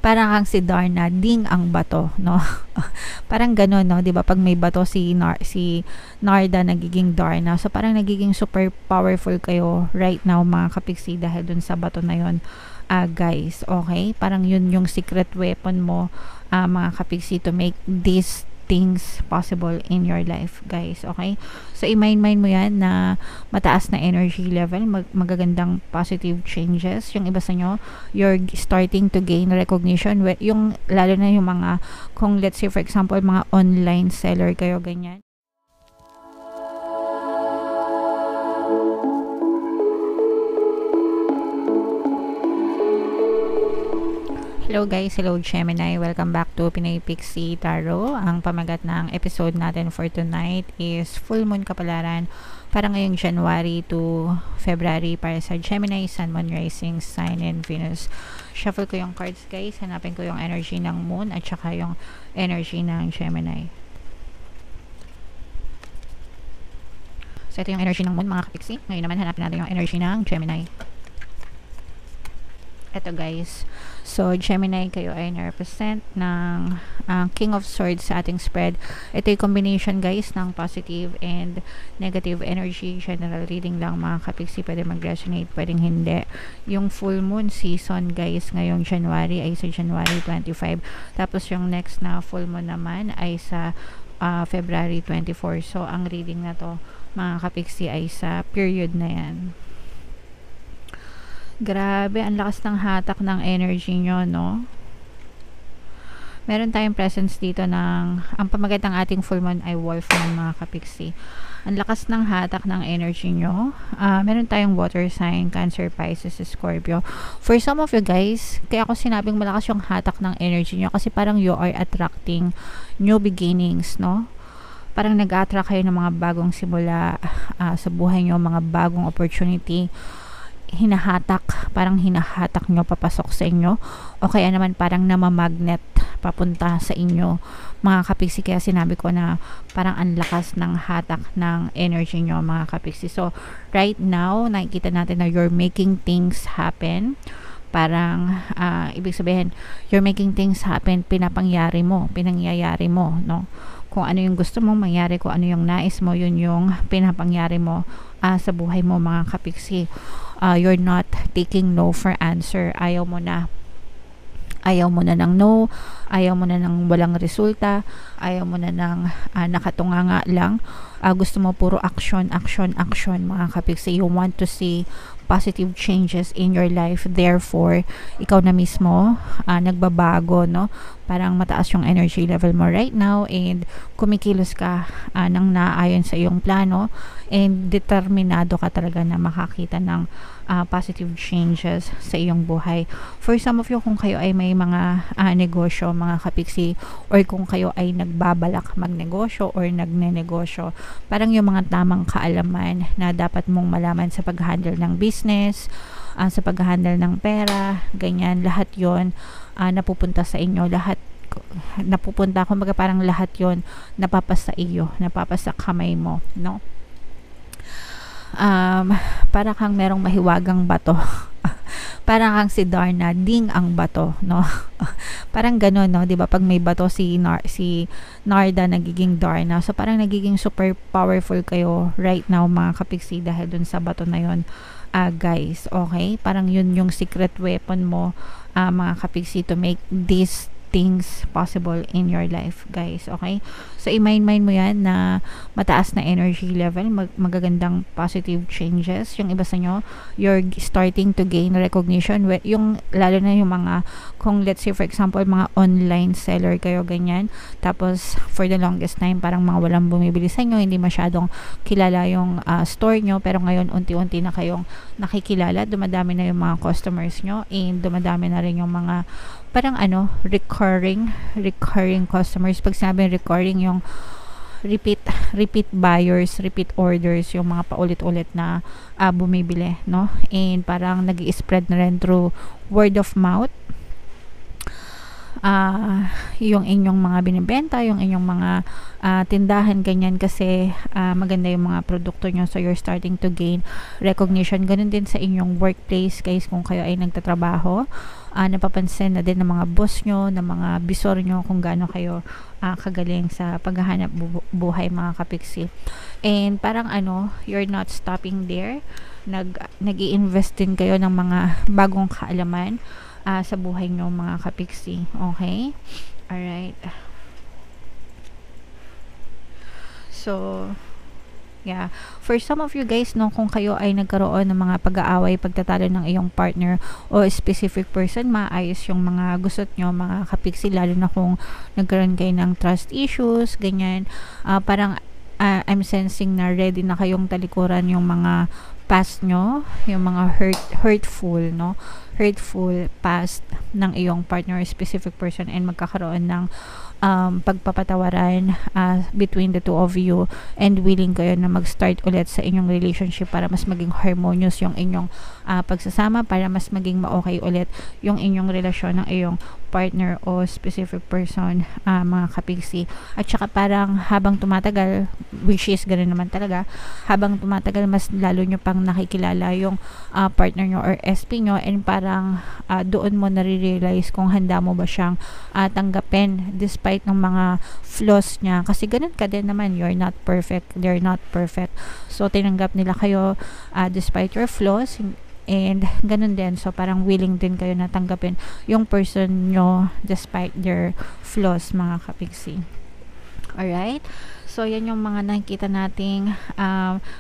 Parang kang si Darna, ding ang bato, no? Parang gano'n, no? 'Di ba? Pag may bato si Narda, nagiging Darna. So parang nagiging super powerful kayo right now, mga kapiksi, dahil dun sa bato na 'yon. Guys, okay? Parang yun yung secret weapon mo, mga kapiksi, to make these things possible in your life, guys, okay? So i-mind mo yan na mataas na energy level, magagandang positive changes. Yung iba sa nyo, you're starting to gain recognition, yung lalo na yung mga, kung let's say for example mga online seller kayo, ganyan. Hello guys, hello Gemini, welcome back to Pinay Pixie Tarot. Ang pamagat ng episode natin for tonight is full moon kapalaran para ngayong January to February para sa Gemini, Sun, Moon, Rising, Sign, and Venus. Shuffle ko yung cards guys, hanapin ko yung energy ng moon at saka yung energy ng Gemini. So ito yung energy ng moon, mga kapiksi. Ngayon naman hanapin natin yung energy ng Gemini. Ito guys, so Gemini, kayo ay na-represent ng King of Swords sa ating spread. Ito yung combination guys ng positive and negative energy. General reading lang mga kapiksi, pwede mag-resonate, pwedeng hindi. Yung full moon season guys ngayong January ay sa January 25, tapos yung next na full moon naman ay sa February 24. So ang reading na to mga kapiksi ay sa period na yan. Grabe, ang lakas ng hatak ng energy nyo, no? Meron tayong presence dito ng, ang pamagat ng ating full moon ay wolf moon, mga kapiksi. Ang lakas ng hatak ng energy nyo. Meron tayong water sign, Cancer, Pisces, Scorpio. For some of you guys, kaya ako sinabing malakas yung hatak ng energy nyo kasi parang you are attracting new beginnings, no? Parang nag-attract kayo ng mga bagong simula sa buhay nyo, mga bagong opportunity. Parang hinahatak nyo papasok sa inyo, o kaya naman parang namamagnet papunta sa inyo, mga kapiksi. Kaya sinabi ko na parang ang lakas ng hatak ng energy nyo, mga kapiksi. So right now nakikita natin na you're making things happen. Parang ibig sabihin you're making things happen, pinangyayari mo, no? Kung ano yung gusto mong mangyari, kung ano yung nais mo, yun yung pinapangyari mo sa buhay mo, mga kapiksi. You're not taking no for answer. Ayaw mo na ng no, ayaw mo na ng walang resulta, ayaw mo na ng nakatunganga lang. Gusto mo puro action, mga kapiksi. You want to see positive changes in your life, therefore ikaw na mismo nagbabago, no? Parang mataas yung energy level mo right now and kumikilos ka ng naayon sa iyong plano and determinado ka talaga na makakita ng positive changes sa iyong buhay. For some of you, kung kayo ay may mga negosyo, mga kapiksi, or kung kayo ay nagbabalak magnegosyo or nagnenegosyo, parang yung mga tamang kaalaman na dapat mong malaman sa pag-handle ng business, sa pag-handle ng pera, ganyan, lahat yon napupunta sa inyo, kumbaga parang lahat yon napapasa iyo, napapasa kamay mo, no? Para kang merong mahiwagang bato. Parang kang si Darna, ding ang bato, no? Parang gano'n, no? 'Di ba? Pag may bato si Narda, nagiging Darna. So parang nagiging super powerful kayo right now, mga kapiksi, dahil dun sa bato na 'yon. Guys, okay? Parang yun yung secret weapon mo, mga kapiksi, to make these things possible in your life, guys, okay? So i-mind mo yan na mataas na energy level, magagandang positive changes. Yung iba sa nyo, you're starting to gain recognition, yung lalo na yung mga, kung let's say for example mga online seller kayo, ganyan, tapos for the longest time parang mga walang bumibili sa inyo, hindi masyadong kilala yung store nyo, pero ngayon unti-unti na kayong nakikilala, dumadami na yung mga customers nyo, and dumadami na rin yung mga parang recurring customers. Pag sinabing recurring, yung repeat buyers, repeat orders, yung mga paulit-ulit na bumibili, no? And parang nag-i-spread na rin through word of mouth. Yung inyong mga binibenta, yung inyong mga tindahan, ganyan, kasi maganda yung mga produkto nyo, so you're starting to gain recognition. Ganun din sa inyong workplace, guys, kung kayo ay nagtatrabaho, napapansin na din ng mga boss nyo, ng mga bisor nyo kung gaano kayo kagaling sa paghahanap buhay mga kapiksi. And parang you're not stopping there. Nag-i-invest din kayo ng mga bagong kaalaman sa buhay nyo mga kapiksi. Okay? Alright. So, yeah. For some of you guys, kung kayo ay nagkaroon ng mga pag-aaway, pagtatalo ng iyong partner o specific person, maayos yung mga gusot nyo, mga kapiksi, lalo na kung nagkaroon kayo ng trust issues, ganyan. Parang, I'm sensing na ready na kayong talikuran yung mga past nyo, yung mga hurtful past ng iyong partner or specific person, and magkakaroon ng pagpapatawaran between the two of you, and willing kayo na mag-start ulit sa inyong relationship para mas maging harmonious yung inyong pagsasama, para mas maging ma-okay ulit yung inyong relasyon ng iyong partner o specific person, mga kapiksi. At saka parang habang tumatagal, which is ganoon naman talaga, habang tumatagal mas lalo nyo pang nakikilala yung partner nyo or SP nyo, and parang doon mo nare-realize kung handa mo ba siyang tanggapin despite ng mga flaws niya, kasi ganun ka din naman, you're not perfect, they're not perfect, so tinanggap nila kayo despite your flaws, and ganun din, so parang willing din kayo na tanggapin yung person nyo despite their flaws mga kapiksi. Alright? So, yan yung mga nakikita nating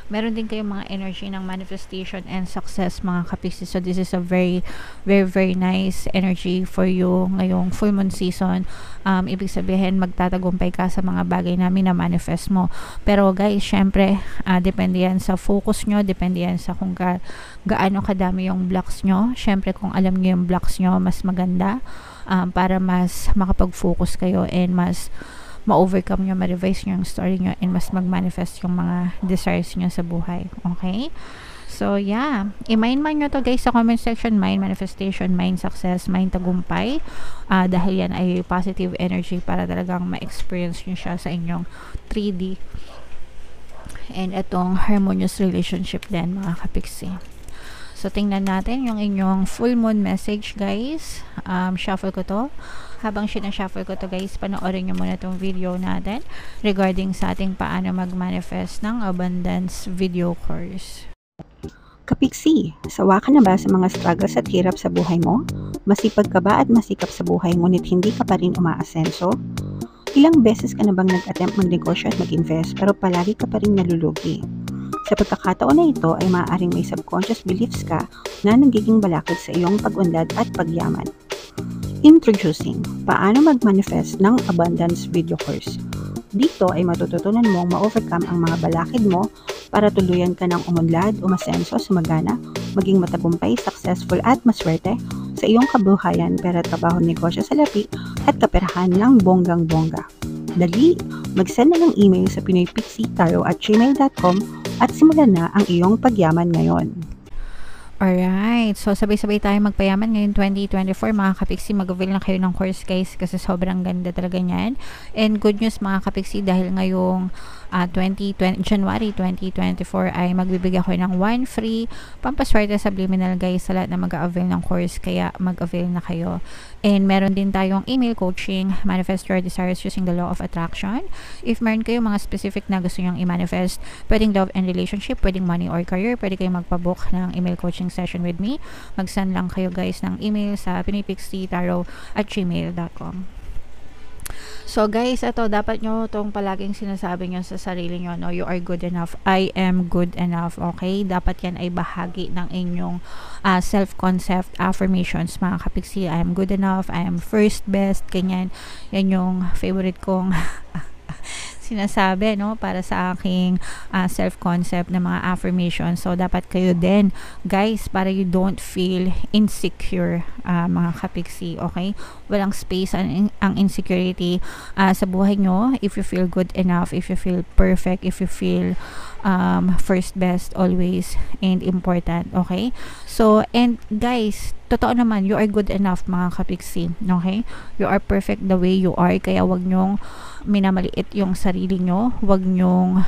meron din kayong mga energy ng manifestation and success mga kapiksi. So, this is a very, very, very nice energy for you ngayong full moon season. Ibig sabihin, magtatagumpay ka sa mga bagay na manifest mo. Pero guys, syempre, depende yan sa focus nyo, depende yan sa kung gaano kadami yung blocks nyo. Syempre, kung alam nyo yung blocks nyo, mas maganda para mas makapag-focus kayo and mas ma-overcome nyo, ma-revise nyo yung story nyo, and mas mag-manifest yung mga desires nyo sa buhay. Okay? So, yeah. I-mind nyo to guys sa comment section. Mind manifestation, mind success, mind tagumpay. Dahil yan ay positive energy para talagang ma-experience nyo siya sa inyong 3D. And itong harmonious relationship din mga kapiksi. So, tingnan natin yung inyong full moon message guys. Shuffle ko to. Habang sinashuffle ko to guys, panoorin nyo muna itong video natin regarding sa ating paano mag-manifest ng abundance video course. Kapiksi, sawa ka na ba sa mga struggles at hirap sa buhay mo? Masipag ka ba at masikap sa buhay ngunit hindi ka pa rin umaasenso? Ilang beses ka na bang nag-attempt magnegosyo at mag-invest pero palagi ka pa rin nalulugi? Sa pagkakataon na ito ay maaaring may subconscious beliefs ka na nagiging balakid sa iyong pag-unlad at pagyaman. Introducing, paano mag-manifest ng abundance video course. Dito ay matututunan mong ma-overcome ang mga balakid mo para tuluyan ka ng umunlad, umasenso, sumagana, maging matagumpay, successful at maswerte sa iyong kabuhayan, pera, trabaho, negosyo, salapi at kaperahan ng bonggang-bongga. Dali, mag-send na ng email sa pinoypixitaro@gmail.com at simulan na ang iyong pagyaman ngayon. Alright, so sabay-sabay tayo magpayaman ngayon 2024 mga kapiksi. Mag-avail na kayo ng course guys kasi sobrang ganda talaga niyan. And good news mga kapiksi, dahil ngayong January 2024 ay magbibigay ako ng 1 free pampaswerte subliminal guys sa lahat na mag-avail ng course, kaya mag-avail na kayo. And meron din tayong email coaching, manifest your desires using the law of attraction. If meron kayo mga specific na gusto nyong i-manifest, pwedeng love and relationship, pwedeng money or career, pwede kayong magpabook ng email coaching session with me. Mag-send lang kayo guys ng email sa pinoypixitaro@gmail.com. So guys, ito dapat nyo itong palaging sinasabi nyo sa sarili nyo, no? You are good enough. I am good enough. Okay? Dapat yan ay bahagi ng inyong self-concept affirmations mga kapiksi. I am good enough. I am first best. Ganyan. Yan yung favorite kong sinasabi, no, para sa aking self-concept na mga affirmations. So, dapat kayo din, guys, para you don't feel insecure, mga kapiksi, okay? Walang space ang insecurity sa buhay nyo. If you feel good enough, if you feel perfect, if you feel first best always and important, okay? So, and guys, totoo naman, you are good enough mga kapiksi, okay? You are perfect the way you are, kaya wag nyong minamaliit yung sarili nyo, wag nyong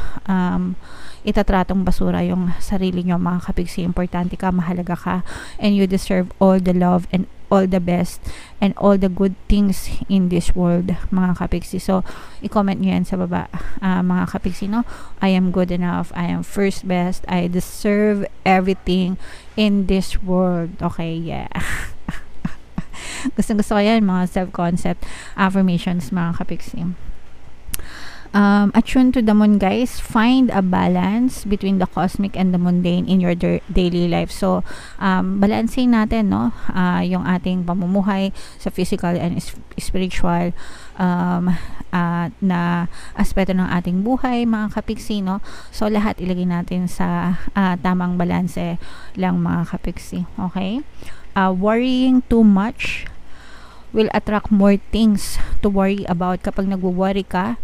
itatratong basura yung sarili nyo mga kapiksi. Importante ka, mahalaga ka, and you deserve all the love and all the best and all the good things in this world, mga kapiksi. So, i-comment nyo yan sa baba, mga kapiksi, no? I am good enough. I am first best. I deserve everything in this world. Okay, yeah. Gusto ko yan, mga self-concept affirmations, mga kapiksi. Attune to the moon, guys. Find a balance between the cosmic and the mundane in your daily life. So, balancein natin, no? Yung ating pamumuhay sa physical and spiritual na aspeto ng ating buhay, mga kapiksi, no? So, lahat ilagay natin sa tamang balanse lang, mga kapiksi. Okay? Worrying too much will attract more things to worry about. Kapag nagwo-worry ka,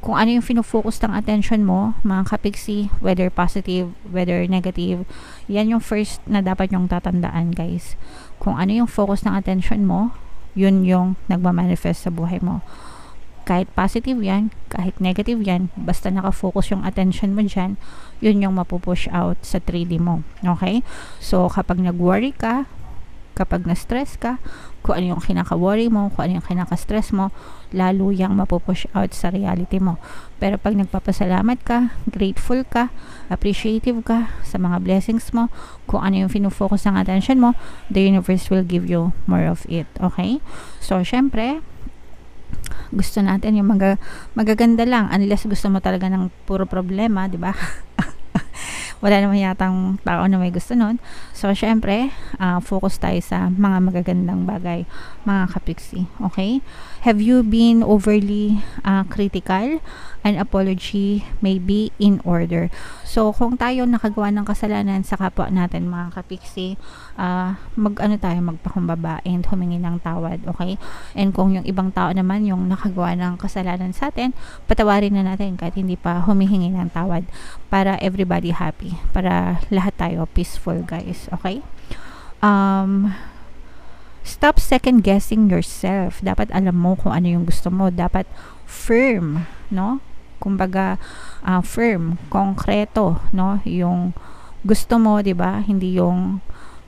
kung ano yung fino-focus ng attention mo, mga kapiksi, whether positive, whether negative, yan yung first na dapat yung tatandaan, guys. Kung ano yung focus ng attention mo, yun yung nagmamanifest sa buhay mo. Kahit positive yan, kahit negative yan, basta nakafocus yung attention mo dyan, yun yung mapupush out sa 3D mo. Okay? So, kapag nag-worry ka, kapag na-stress ka, kung ano yung kinaka-worry mo, kung ano yung kinaka-stress mo, lalo yung mapupush out sa reality mo. Pero pag nagpapasalamat ka, grateful ka, appreciative ka sa mga blessings mo, kung ano yung fino-focus ng attention mo, the universe will give you more of it. Okay? So, syempre, gusto natin yung magaganda lang, unless gusto mo talaga ng puro problema, di ba? Wala naman yatang tao na may gusto nun. So, syempre, focus tayo sa mga magagandang bagay, mga kapiksi. Okay? Have you been overly critical? An apology may be in order. So, kung tayo nakagawa ng kasalanan sa kapwa natin, mga kapiksi, magpakumbaba and humingi ng tawad. Okay? And kung yung ibang tao naman yung nakagawa ng kasalanan sa atin, patawarin na natin kahit hindi pa humihingi ng tawad para everybody happy. Para lahat tayo peaceful, guys. Okay? Stop second guessing yourself. Dapat alam mo kung ano yung gusto mo. Dapat firm, no? Kumbaga, firm, konkreto, no? Yung gusto mo, 'di ba? Hindi yung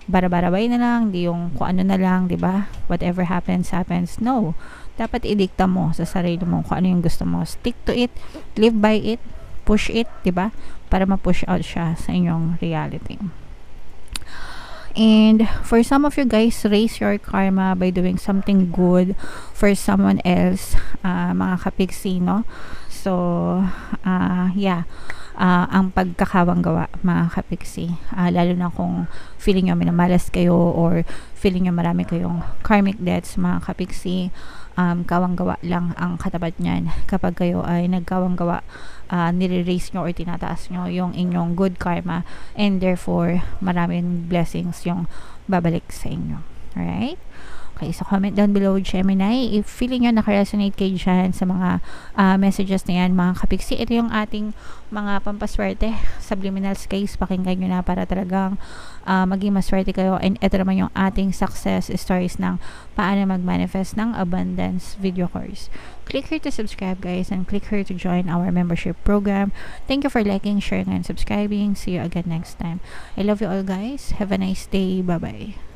bara-barabay na lang, hindi yung kung ano na lang, 'di ba? Whatever happens, happens. No. Dapat idikta mo sa sarili mo kung ano yung gusto mo. Stick to it, live by it, push it, 'di ba? Para ma-push out siya sa inyong reality. And for some of you guys, raise your karma by doing something good for someone else, mga kapiksi, no? So, ang pagkakawang gawa, mga kapiksi, lalo na kung feeling nyo minamalas kayo or feeling nyo marami kayong karmic debts, mga kapiksi, kawang gawa lang ang katapat nyan. Kapag kayo ay nagkawang gawa, nire-raise nyo or tinataas nyo yung inyong good karma, and therefore maraming blessings yung babalik sa inyo. Alright? Okay, so comment down below, Gemini, if feeling nyo nakaresonate kayo dyan sa mga messages na yan, mga kapiksi. Ito yung ating mga pampaswerte, subliminal skies, pakinggan nyo na para talagang maging maswerte kayo. And ito naman yung ating success stories ng paano mag-manifest ng abundance video course. Click here to subscribe, guys, and click here to join our membership program. Thank you for liking, sharing, and subscribing. See you again next time. I love you all, guys. Have a nice day. Bye-bye.